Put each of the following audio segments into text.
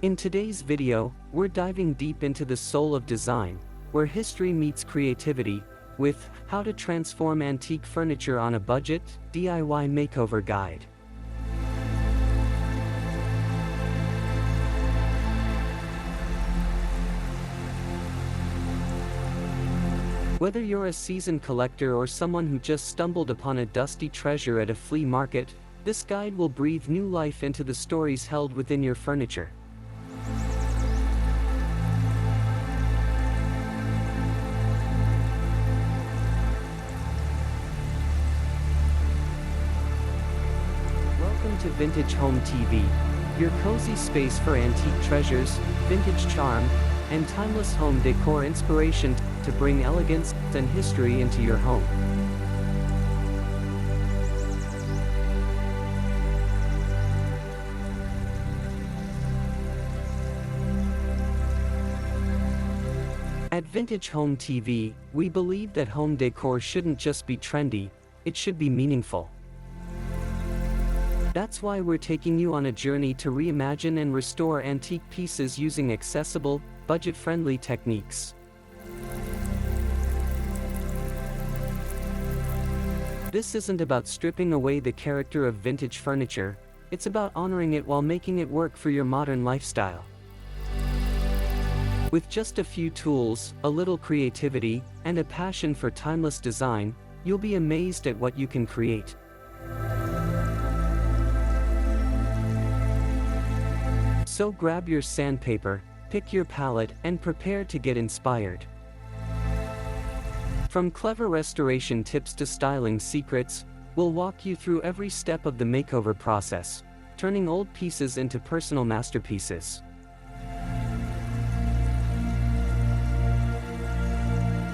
In today's video, we're diving deep into the soul of design, where history meets creativity, with How to Transform Antique Furniture on a Budget, DIY Makeover Guide. Whether you're a seasoned collector or someone who just stumbled upon a dusty treasure at a flea market, this guide will breathe new life into the stories held within your furniture. Welcome to Vintage Home TV, your cozy space for antique treasures, vintage charm, and timeless home decor inspiration to bring elegance and history into your home. At Vintage Home TV, we believe that home decor shouldn't just be trendy, it should be meaningful. That's why we're taking you on a journey to reimagine and restore antique pieces using accessible, budget-friendly techniques. This isn't about stripping away the character of vintage furniture, it's about honoring it while making it work for your modern lifestyle. With just a few tools, a little creativity, and a passion for timeless design, you'll be amazed at what you can create. So grab your sandpaper, pick your palette, and prepare to get inspired. From clever restoration tips to styling secrets, we'll walk you through every step of the makeover process, turning old pieces into personal masterpieces.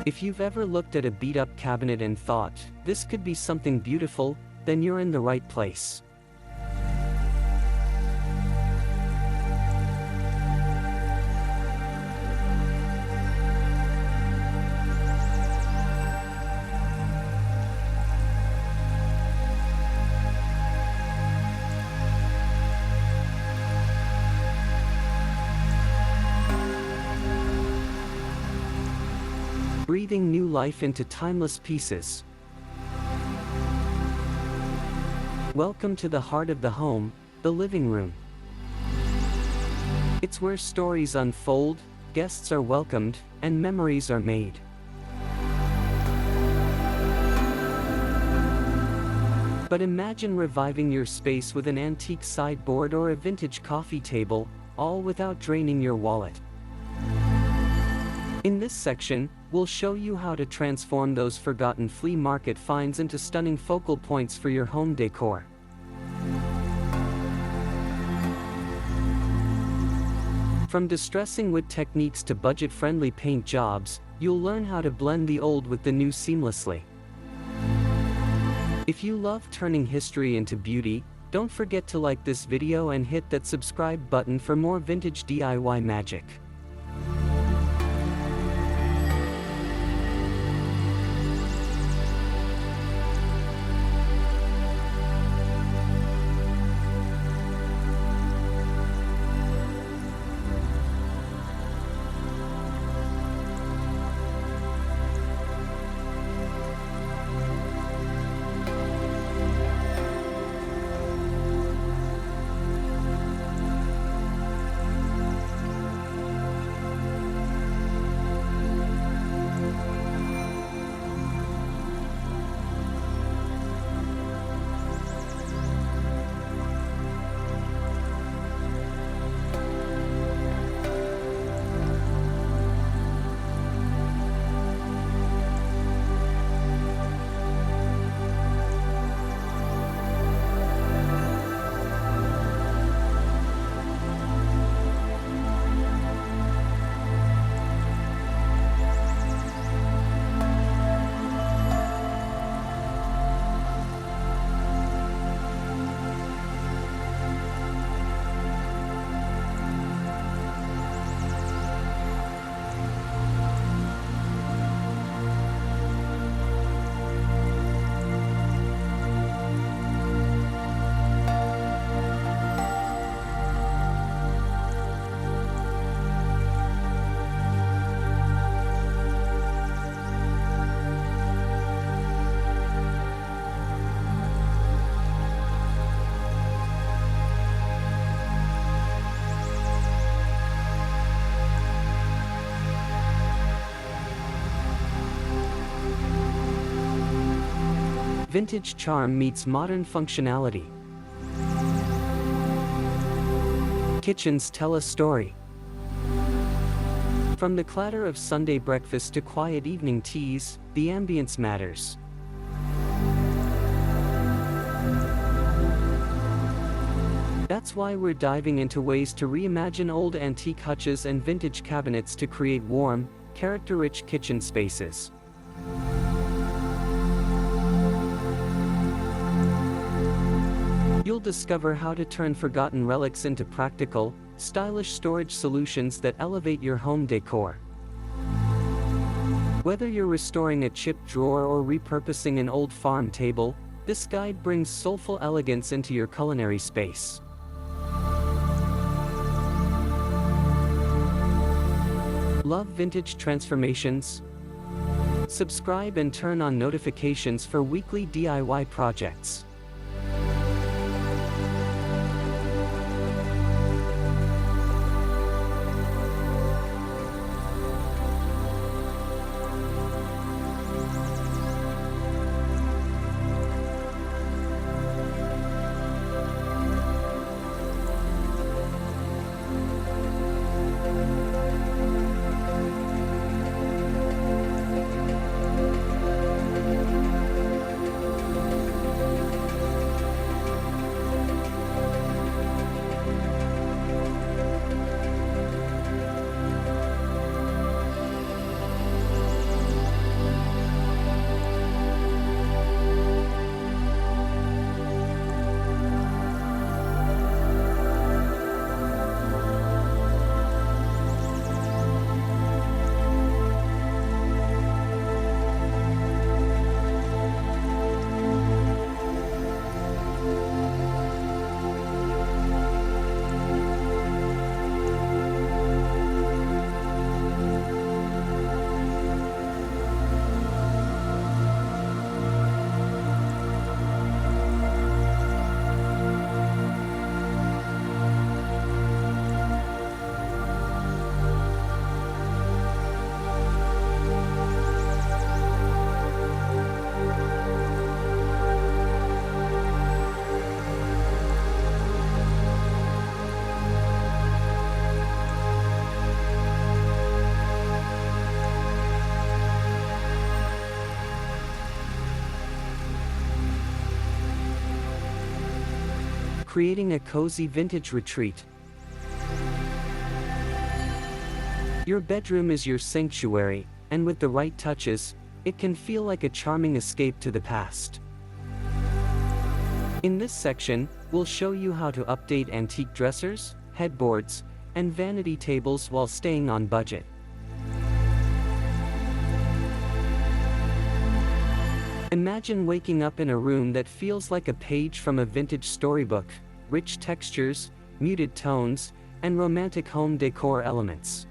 If you've ever looked at a beat-up cabinet and thought, this could be something beautiful, then you're in the right place. Breathing new life into timeless pieces. Welcome to the heart of the home, the living room. It's where stories unfold, guests are welcomed, and memories are made. But imagine reviving your space with an antique sideboard or a vintage coffee table, all without draining your wallet. In this section, we'll show you how to transform those forgotten flea market finds into stunning focal points for your home decor. From distressing wood techniques to budget-friendly paint jobs, you'll learn how to blend the old with the new seamlessly. If you love turning history into beauty, don't forget to like this video and hit that subscribe button for more vintage DIY magic. Vintage charm meets modern functionality. Kitchens tell a story. From the clatter of Sunday breakfast to quiet evening teas, the ambience matters. That's why we're diving into ways to reimagine old antique hutches and vintage cabinets to create warm, character-rich kitchen spaces. You'll discover how to turn forgotten relics into practical, stylish storage solutions that elevate your home decor. Whether you're restoring a chipped drawer or repurposing an old farm table, this guide brings soulful elegance into your culinary space. Love vintage transformations? Subscribe and turn on notifications for weekly DIY projects. Creating a cozy vintage retreat. Your bedroom is your sanctuary, and with the right touches, it can feel like a charming escape to the past. In this section, we'll show you how to update antique dressers, headboards, and vanity tables while staying on budget. Imagine waking up in a room that feels like a page from a vintage storybook, rich textures, muted tones, and romantic home decor elements.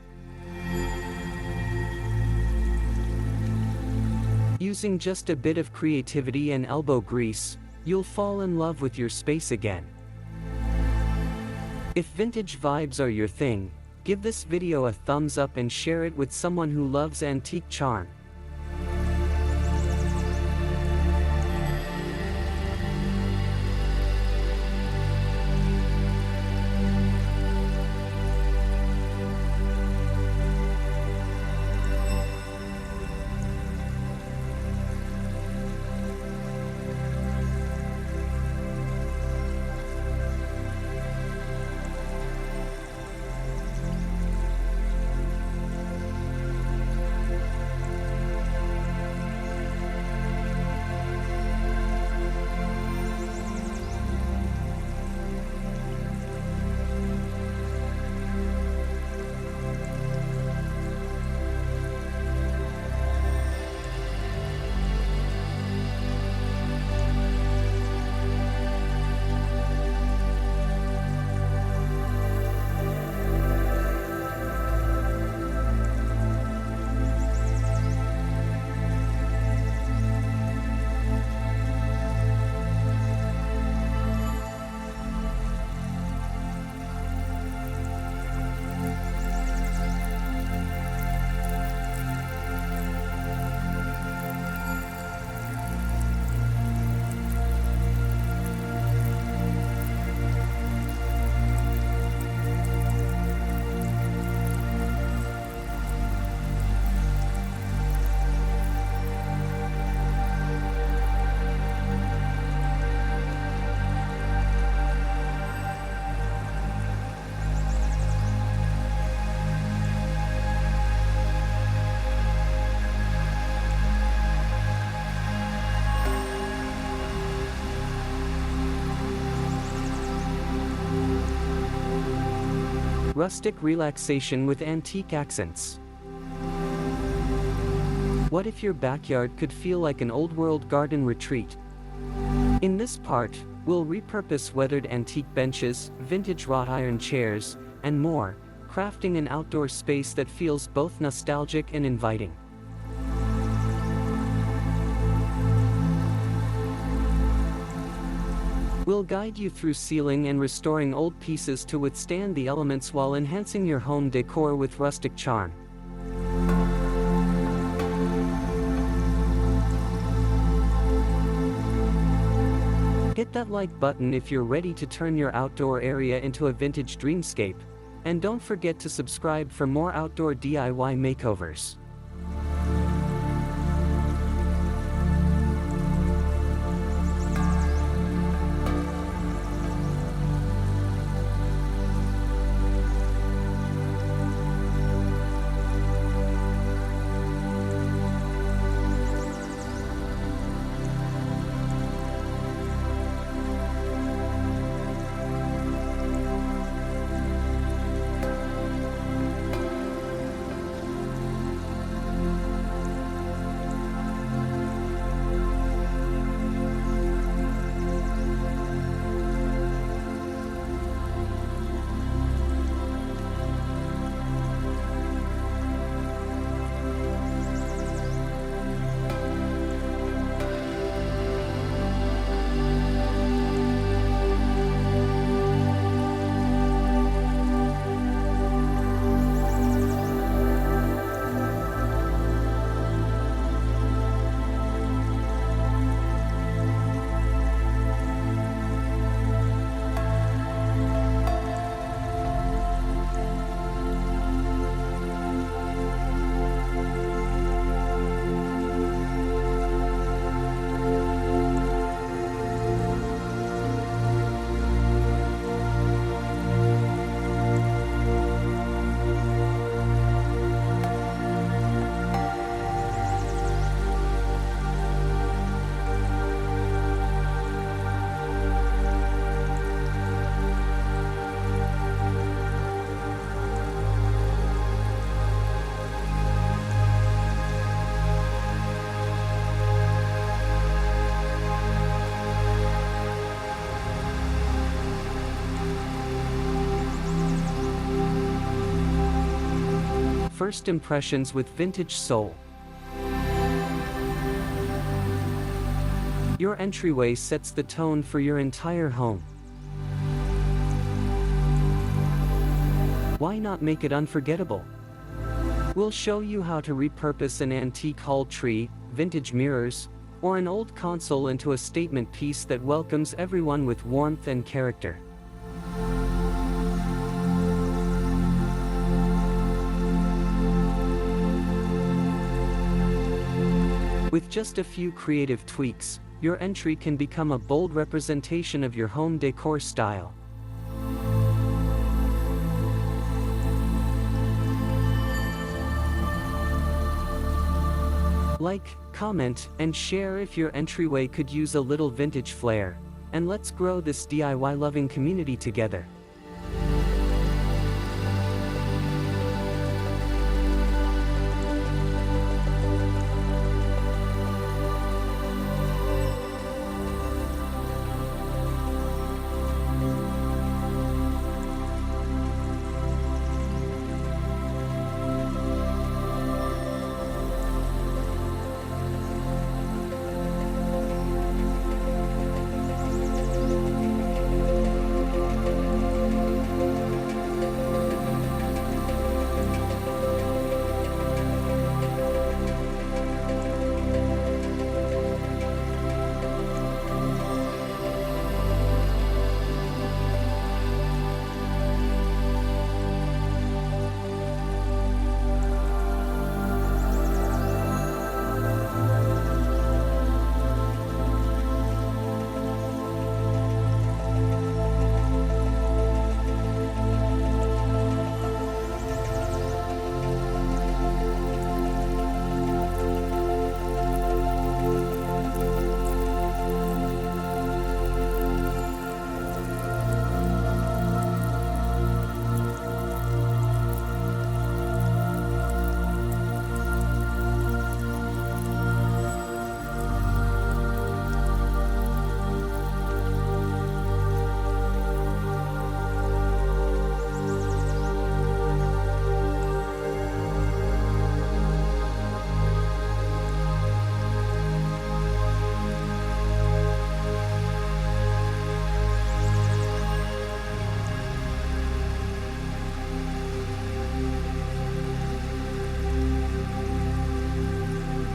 Using just a bit of creativity and elbow grease, you'll fall in love with your space again. If vintage vibes are your thing, give this video a thumbs up and share it with someone who loves antique charm. rustic relaxation with antique accents. What if your backyard could feel like an old-world garden retreat? In this part, we'll repurpose weathered antique benches, vintage wrought iron chairs, and more, crafting an outdoor space that feels both nostalgic and inviting. We'll guide you through sealing and restoring old pieces to withstand the elements while enhancing your home decor with rustic charm. Hit that like button if you're ready to turn your outdoor area into a vintage dreamscape, and don't forget to subscribe for more outdoor DIY makeovers. First impressions with vintage soul. Your entryway sets the tone for your entire home. Why not make it unforgettable? We'll show you how to repurpose an antique hall tree, vintage mirrors, or an old console into a statement piece that welcomes everyone with warmth and character. With just a few creative tweaks, your entry can become a bold representation of your home decor style. Like, comment, and share if your entryway could use a little vintage flair, and let's grow this DIY-loving community together.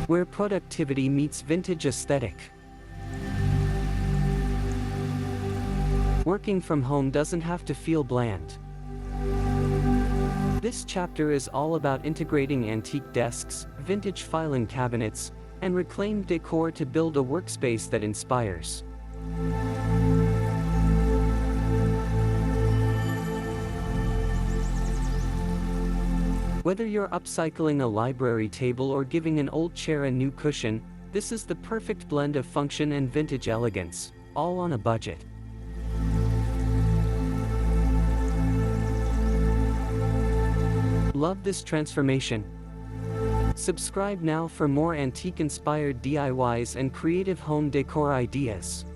where productivity meets vintage aesthetic. Working from home doesn't have to feel bland. This chapter is all about integrating antique desks, vintage filing cabinets, and reclaimed decor to build a workspace that inspires. Whether you're upcycling a library table or giving an old chair a new cushion, this is the perfect blend of function and vintage elegance, all on a budget. Love this transformation? Subscribe now for more antique-inspired DIYs and creative home decor ideas.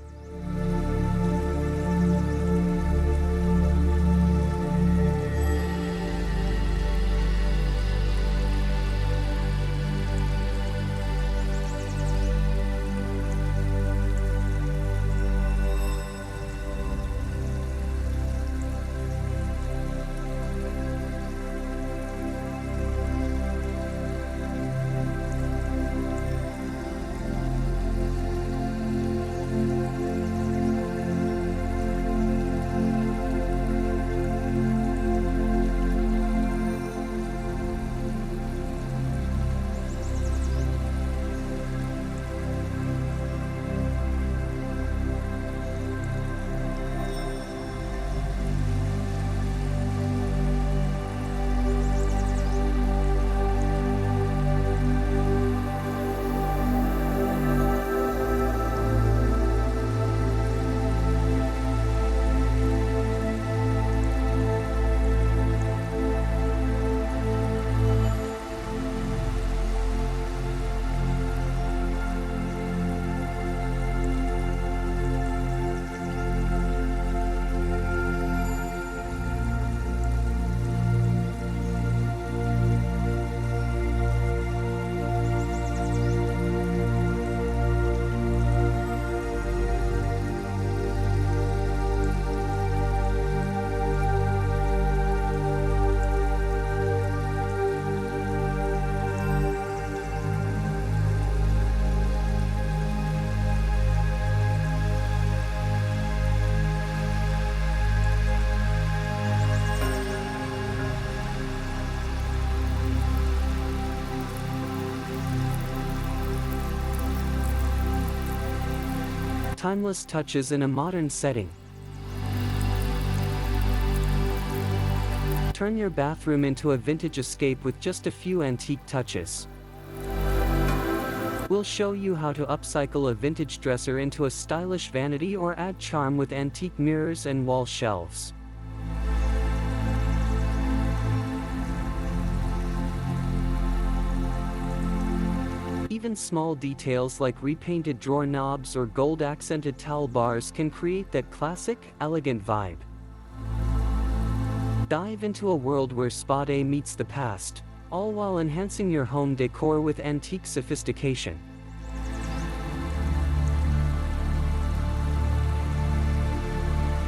Timeless touches in a modern setting. Turn your bathroom into a vintage escape with just a few antique touches. We'll show you how to upcycle a vintage dresser into a stylish vanity or add charm with antique mirrors and wall shelves. Even small details like repainted drawer knobs or gold-accented towel bars can create that classic, elegant vibe. Dive into a world where Spa Day meets the past, all while enhancing your home decor with antique sophistication.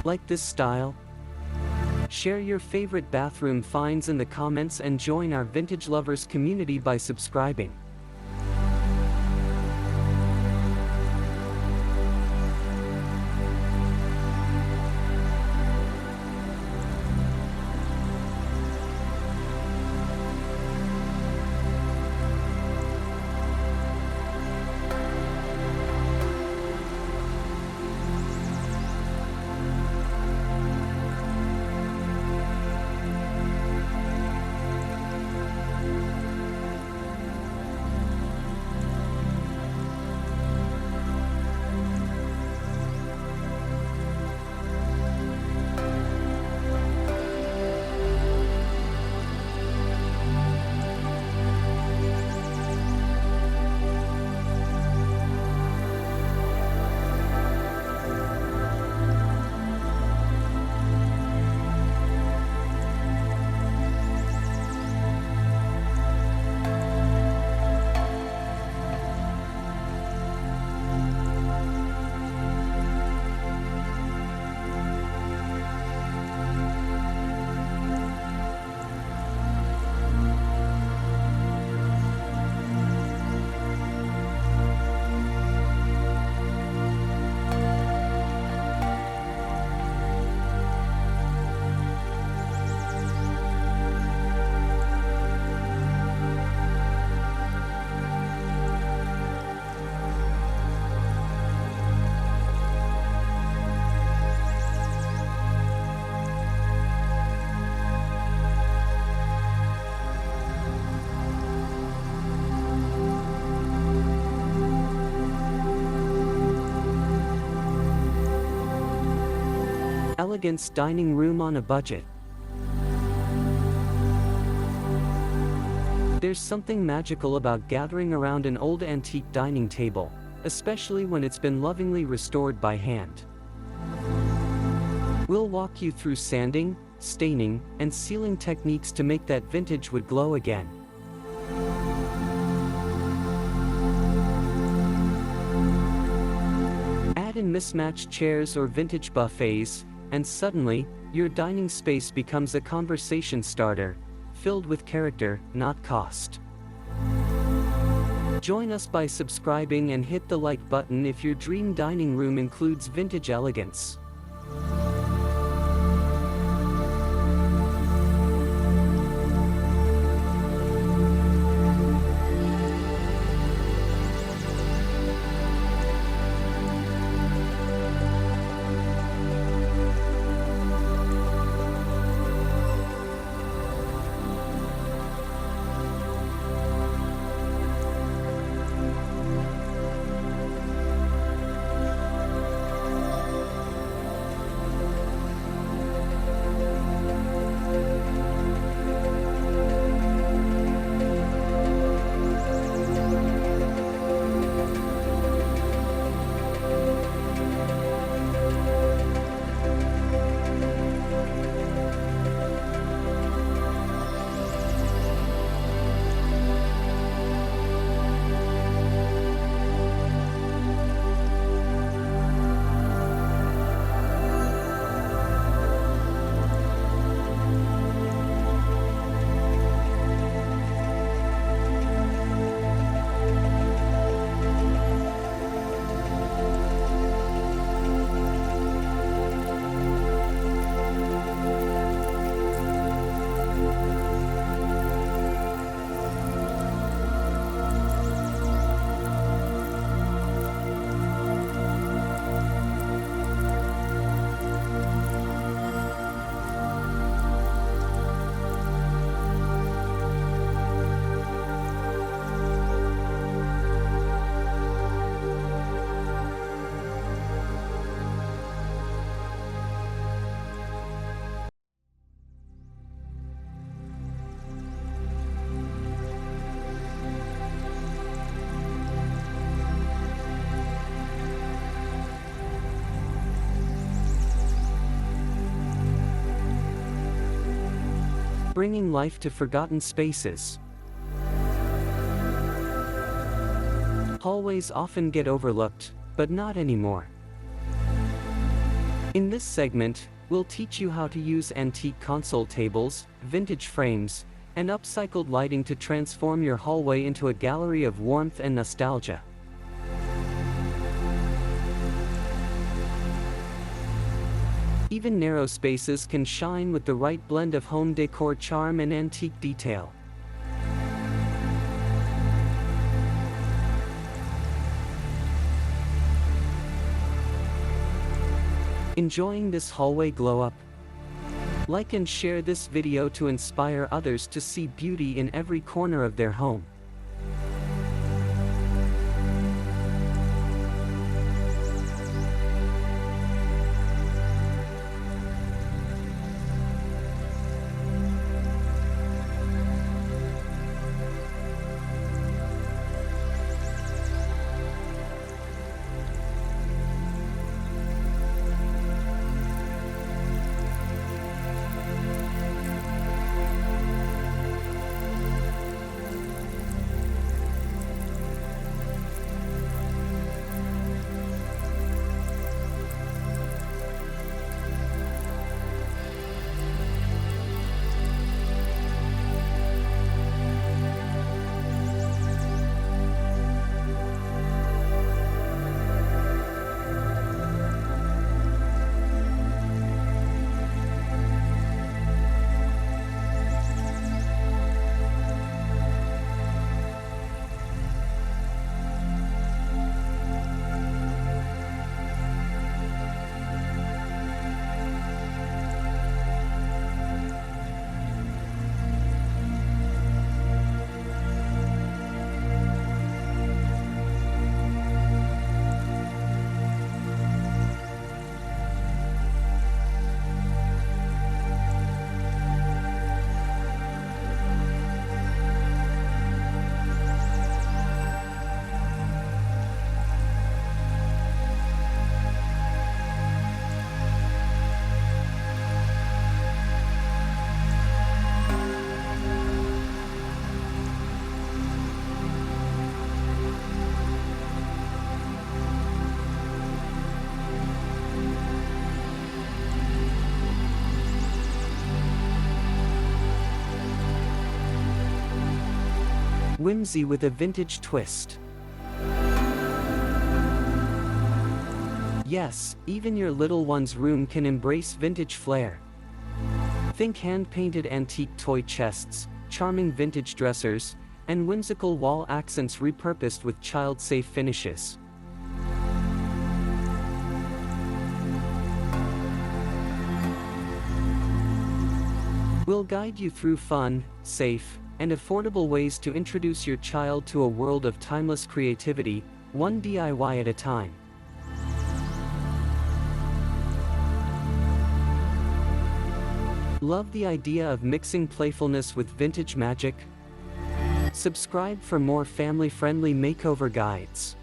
Like this style? Share your favorite bathroom finds in the comments and join our vintage lovers community by subscribing. Elegance dining room on a budget. There's something magical about gathering around an old antique dining table, especially when it's been lovingly restored by hand. We'll walk you through sanding, staining, and sealing techniques to make that vintage wood glow again. Add in mismatched chairs or vintage buffets, and suddenly, your dining space becomes a conversation starter, filled with character, not cost. Join us by subscribing and hit the like button if your dream dining room includes vintage elegance. Bringing life to forgotten spaces. Hallways often get overlooked, but not anymore. In this segment, we'll teach you how to use antique console tables, vintage frames, and upcycled lighting to transform your hallway into a gallery of warmth and nostalgia. Even narrow spaces can shine with the right blend of home decor charm and antique detail. Enjoying this hallway glow up? Like and share this video to inspire others to see beauty in every corner of their home. Whimsy with a vintage twist. Yes, even your little one's room can embrace vintage flair. Think hand-painted antique toy chests, charming vintage dressers, and whimsical wall accents repurposed with child-safe finishes. We'll guide you through fun, safe, and affordable ways to introduce your child to a world of timeless creativity, one DIY at a time. Love the idea of mixing playfulness with vintage magic? Subscribe for more family-friendly makeover guides.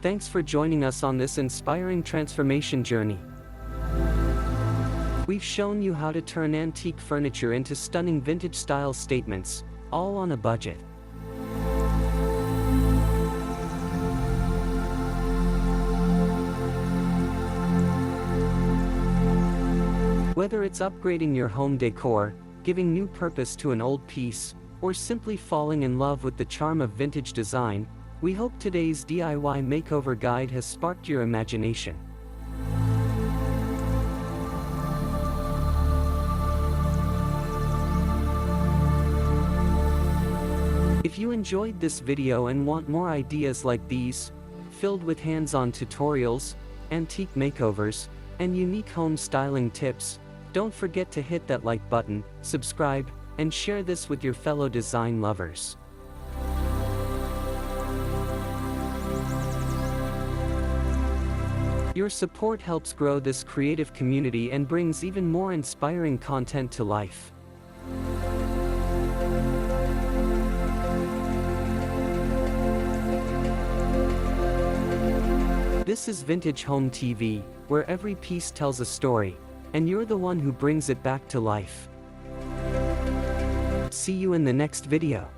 Thanks for joining us on this inspiring transformation journey. We've shown you how to turn antique furniture into stunning vintage-style statements, all on a budget. Whether it's upgrading your home decor, giving new purpose to an old piece, or simply falling in love with the charm of vintage design, we hope today's DIY makeover guide has sparked your imagination. If you enjoyed this video and want more ideas like these, filled with hands-on tutorials, antique makeovers, and unique home styling tips, don't forget to hit that like button, subscribe, and share this with your fellow design lovers. Your support helps grow this creative community and brings even more inspiring content to life. This is Vintage Home TV, where every piece tells a story, and you're the one who brings it back to life. See you in the next video.